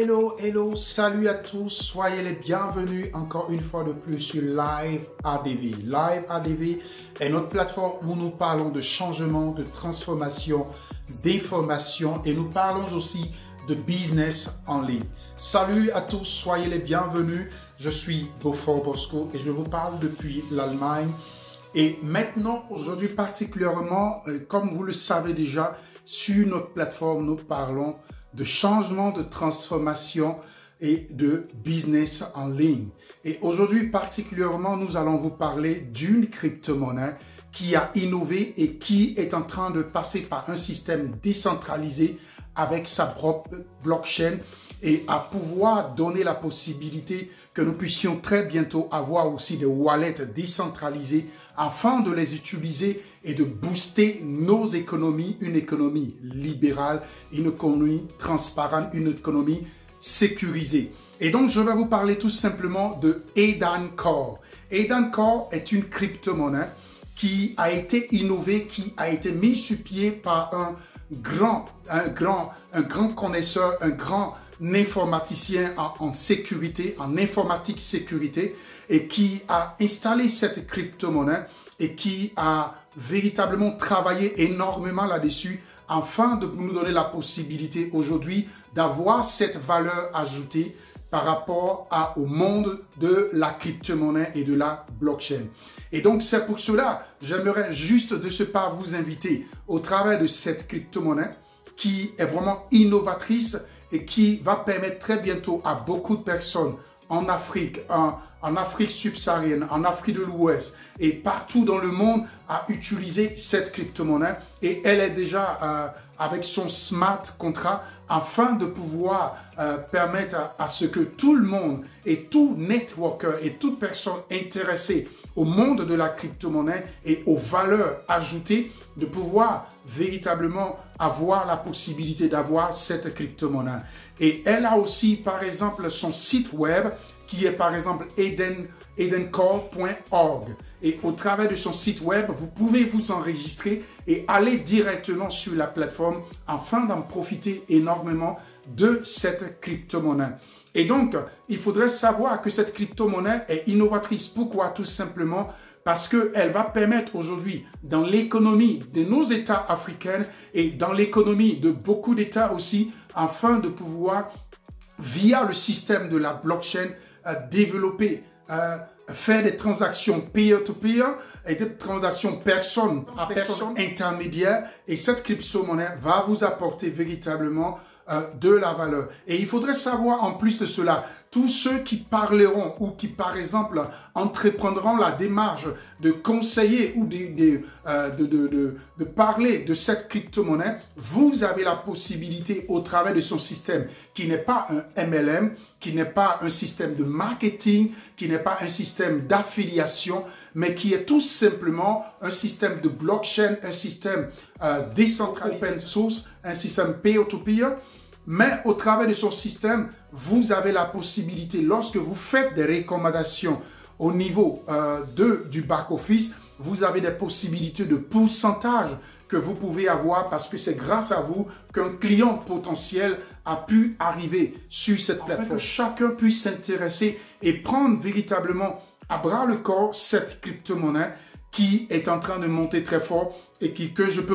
Hello, salut à tous, soyez les bienvenus encore une fois de plus sur Live ADV. Live ADV est notre plateforme où nous parlons de changement, de transformation, d'information et nous parlons aussi de business en ligne. Salut à tous, soyez les bienvenus. Je suis Beaufort Bosco et je vous parle depuis l'Allemagne. Et maintenant, aujourd'hui particulièrement, comme vous le savez déjà, sur notre plateforme, nous parlons de changement, de transformation et de business en ligne. Et aujourd'hui particulièrement, nous allons vous parler d'une crypto-monnaie qui a innové et qui est en train de passer par un système décentralisé avec sa propre blockchain et à pouvoir donner la possibilité que nous puissions très bientôt avoir aussi des wallets décentralisés afin de les utiliser et de booster nos économies, une économie libérale, une économie transparente, une économie sécurisée. Et donc, je vais vous parler tout simplement de Aidan Core. Aidan Core est une crypto-monnaie qui a été innovée, qui a été mise sur pied par un grand connaisseur, un grand informaticien en sécurité, en informatique sécurité, et qui a installé cette crypto-monnaie et qui a véritablement travaillé énormément là-dessus afin de nous donner la possibilité aujourd'hui d'avoir cette valeur ajoutée par rapport au monde de la crypto-monnaie et de la blockchain. Et donc, c'est pour cela, j'aimerais juste de ce pas vous inviter au travers de cette crypto-monnaie qui est vraiment innovatrice et qui va permettre très bientôt à beaucoup de personnes en Afrique, en Afrique subsaharienne, en Afrique de l'Ouest et partout dans le monde à utiliser cette crypto-monnaie. Et elle est déjà avec son smart contract afin de pouvoir permettre à ce que tout le monde et tout networker et toute personne intéressée au monde de la crypto-monnaie et aux valeurs ajoutées de pouvoir véritablement avoir la possibilité d'avoir cette crypto-monnaie. Et elle a aussi, par exemple, son site web qui est, par exemple, aidancore.org. Et au travers de son site web, vous pouvez vous enregistrer et aller directement sur la plateforme afin d'en profiter énormément de cette crypto-monnaie. Et donc, il faudrait savoir que cette crypto-monnaie est innovatrice. Pourquoi? Tout simplement parce qu'elle va permettre aujourd'hui, dans l'économie de nos États africains et dans l'économie de beaucoup d'États aussi, afin de pouvoir, via le système de la blockchain, développer, faire des transactions peer-to-peer et des transactions personne à personne intermédiaire. Et cette crypto-monnaie va vous apporter véritablement de la valeur. Et il faudrait savoir en plus de cela, tous ceux qui parleront ou qui par exemple entreprendront la démarche de conseiller ou de parler de cette crypto-monnaie, vous avez la possibilité au travers de son système qui n'est pas un MLM, qui n'est pas un système de marketing, qui n'est pas un système d'affiliation, mais qui est tout simplement un système de blockchain, un système décentralisé, open source, un système peer-to-peer. Mais au travers de son système, vous avez la possibilité, lorsque vous faites des recommandations au niveau du back-office, vous avez des possibilités de pourcentage que vous pouvez avoir parce que c'est grâce à vous qu'un client potentiel a pu arriver sur cette plateforme. Que chacun puisse s'intéresser et prendre véritablement à bras le corps cette crypto-monnaie qui est en train de monter très fort et que je peux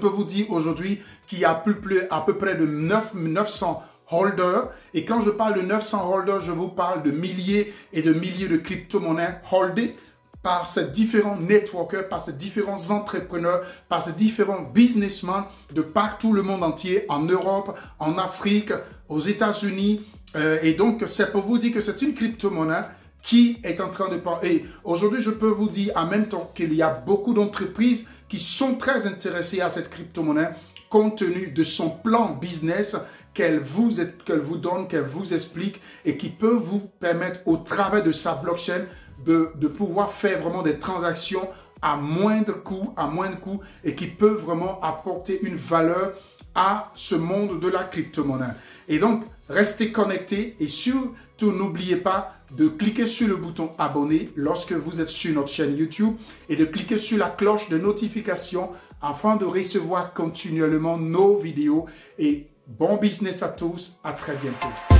vous dire aujourd'hui qu'il y a à peu près de 900 holders. Et quand je parle de 900 holders, je vous parle de milliers et de milliers de crypto-monnaies holdées par ces différents networkers, par ces différents entrepreneurs, par ces différents businessmen de partout le monde entier, en Europe, en Afrique, aux États-Unis. Et donc, c'est pour vous dire que c'est une crypto-monnaie qui est en train de parler. Et aujourd'hui, je peux vous dire en même temps qu'il y a beaucoup d'entreprises qui sont très intéressées à cette crypto-monnaie compte tenu de son plan business qu'elle vous donne, qu'elle vous explique et qui peut vous permettre au travers de sa blockchain de pouvoir faire vraiment des transactions à moindre coût et qui peut vraiment apporter une valeur à ce monde de la crypto-monnaie. Et donc, restez connectés et surtout n'oubliez pas de cliquer sur le bouton abonner lorsque vous êtes sur notre chaîne YouTube et de cliquer sur la cloche de notification afin de recevoir continuellement nos vidéos et Bon business à tous, à très bientôt.